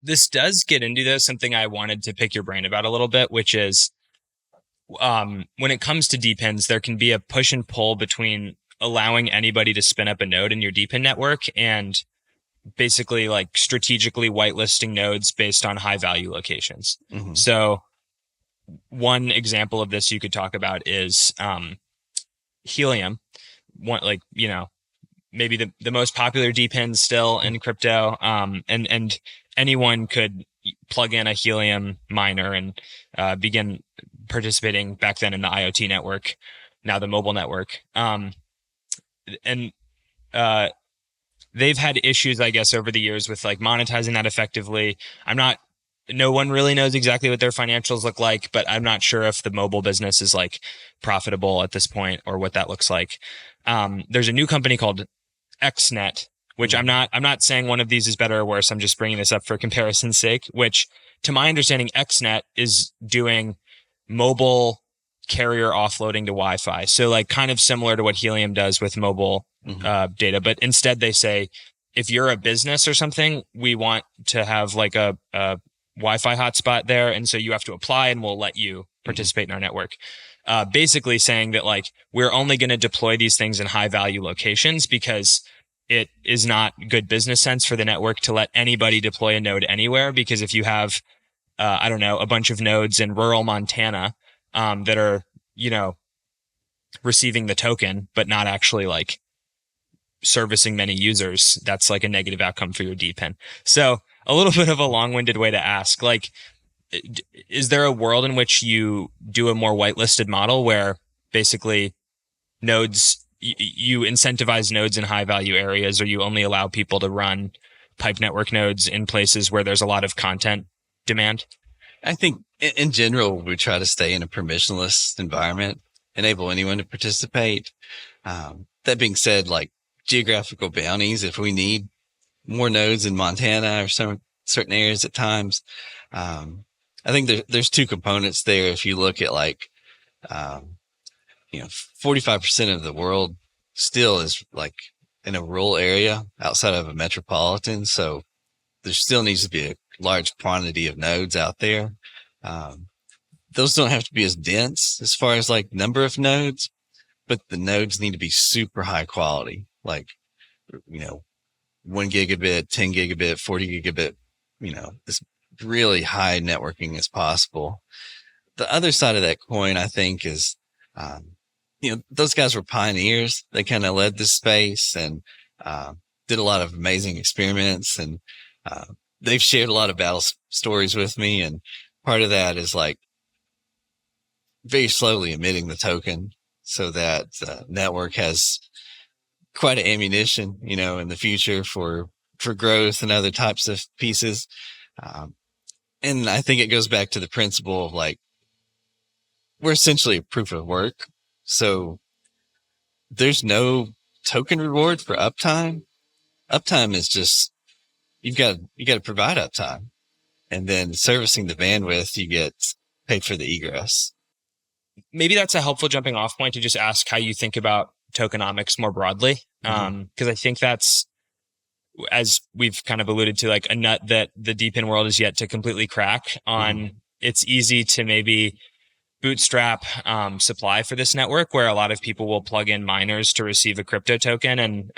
this does get into though something I wanted to pick your brain about a little bit, which is when it comes to DePINs, there can be a push and pull between allowing anybody to spin up a node in your DePIN network and basically like strategically whitelisting nodes based on high value locations. Mm-hmm. So one example of this you could talk about is Helium. One, like, maybe the most popular DePIN still in crypto. And anyone could plug in a Helium miner and begin participating back then in the IoT network, now the mobile network. And they've had issues, I guess, over the years with like monetizing that effectively. No one really knows exactly what their financials look like, but I'm not sure if the mobile business is like profitable at this point or what that looks like. There's a new company called XNet, which I'm not saying one of these is better or worse. I'm just bringing this up for comparison's sake, which to my understanding, XNet is doing mobile carrier offloading to Wi-Fi. So like kind of similar to what Helium does with mobile data, but instead they say, if you're a business or something, we want to have like a Wi-Fi hotspot there. And so you have to apply and we'll let you participate in our network. Basically saying that like, we're only going to deploy these things in high value locations because it is not good business sense for the network to let anybody deploy a node anywhere. Because if you have, I don't know, a bunch of nodes in rural Montana, that are, receiving the token, but not actually like servicing many users, that's like a negative outcome for your DePIN. So a little bit of a long-winded way to ask, like, is there a world in which you do a more whitelisted model where basically nodes, you incentivize nodes in high value areas, or you only allow people to run pipe network nodes in places where there's a lot of content demand? I think in general, we try to stay in a permissionless environment, enable anyone to participate. That being said, like geographical bounties, if we need more nodes in Montana or some certain areas at times, I think there's two components there. If you look at like, 45% of the world still is like in a rural area outside of a metropolitan. So there still needs to be a large quantity of nodes out there. Those don't have to be as dense as far as like number of nodes, but the nodes need to be super high quality, like, 1 gigabit, 10 gigabit, 40 gigabit, as really high networking as possible. The other side of that coin, I think, is, those guys were pioneers. They kind of led this space and, did a lot of amazing experiments, and, they've shared a lot of battle stories with me. And part of that is like very slowly emitting the token so that the network has quite an ammunition, in the future for growth and other types of pieces. And I think it goes back to the principle of like, we're essentially a proof of work. So there's no token reward for uptime. Uptime is just, you got to provide uptime, and then servicing the bandwidth, you get paid for the egress. Maybe that's a helpful jumping off point to just ask how you think about tokenomics more broadly. Because I think that's, as we've kind of alluded to, like a nut that the DePIN world is yet to completely crack on. It's easy to maybe bootstrap supply for this network, where a lot of people will plug in miners to receive a crypto token, and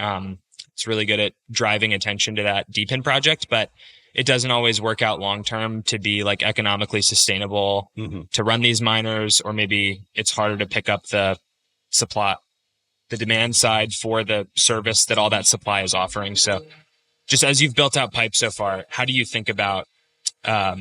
it's really good at driving attention to that DePIN project, but it doesn't always work out long term to be like economically sustainable to run these miners, or maybe it's harder to pick up the supply, the demand side for the service that all that supply is offering. So just as you've built out Pipe so far, how do you think about, as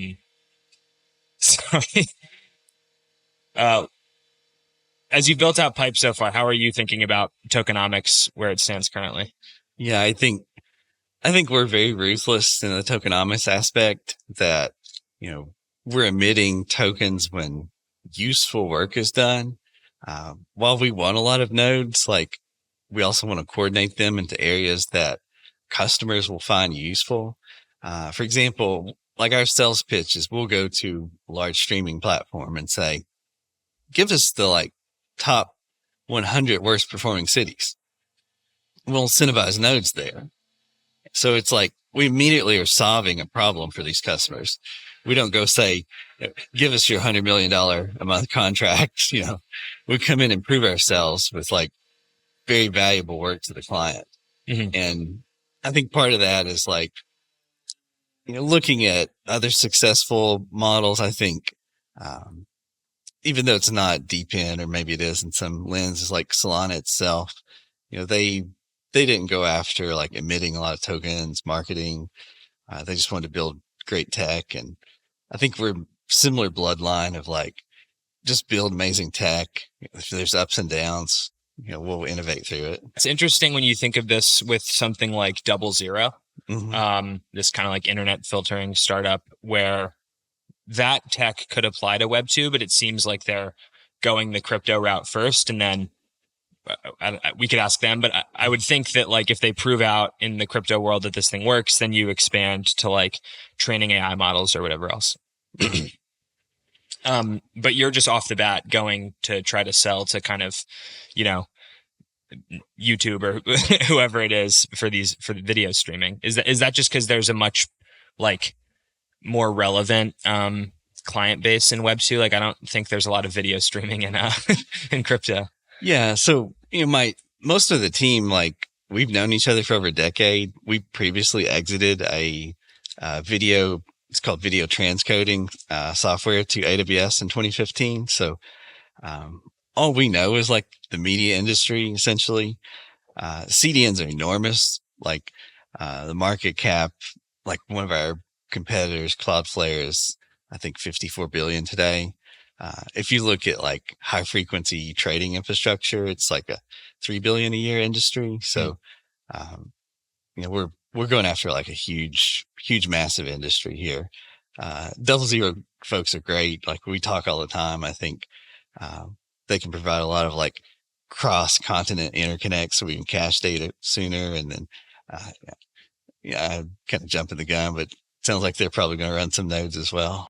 you've built out Pipe so far, how are you thinking about tokenomics where it stands currently? Yeah, I think we're very ruthless in the tokenomics aspect that, we're emitting tokens when useful work is done. While we want a lot of nodes, like we also want to coordinate them into areas that customers will find useful. For example, like our sales pitch is we'll go to a large streaming platform and say, give us the like top 100 worst performing cities. We'll incentivize nodes there. So it's like we immediately are solving a problem for these customers. We don't go say, give us your $100 million a month contract. We come in and prove ourselves with like very valuable work to the client. Mm-hmm. And I think part of that is like, looking at other successful models. I think, even though it's not DePIN, or maybe it is in some lenses, like Solana itself, they didn't go after like emitting a lot of tokens, marketing. They just wanted to build great tech. And I think we're similar bloodline of like, just build amazing tech. If there's ups and downs, we'll innovate through it. It's interesting when you think of this with something like 00, Mm-hmm. this kind of like internet filtering startup, where that tech could apply to Web 2, but it seems like they're going the crypto route first, and then we could ask them, but I would think that like if they prove out in the crypto world that this thing works, then you expand to like training AI models or whatever else. But you're just off the bat going to try to sell to kind of, YouTube or whoever it is for the video streaming. Is that just because there's a much like more relevant client base in Web 2? Like I don't think there's a lot of video streaming in in crypto. Yeah. So, most of the team, like we've known each other for over a decade. We previously exited a video, it's called video transcoding software, to AWS in 2015. So, all we know is like the media industry, essentially. CDNs are enormous. Like, the market cap, like one of our competitors, Cloudflare, is, I think, 54 billion today. If you look at like high frequency trading infrastructure, it's like a 3 billion a year industry. So, we're going after like a huge, massive industry here. 00 folks are great. Like we talk all the time. I think, they can provide a lot of like cross continent interconnects so we can cache data sooner. And then, I kind of jumping the gun, but it sounds like they're probably going to run some nodes as well.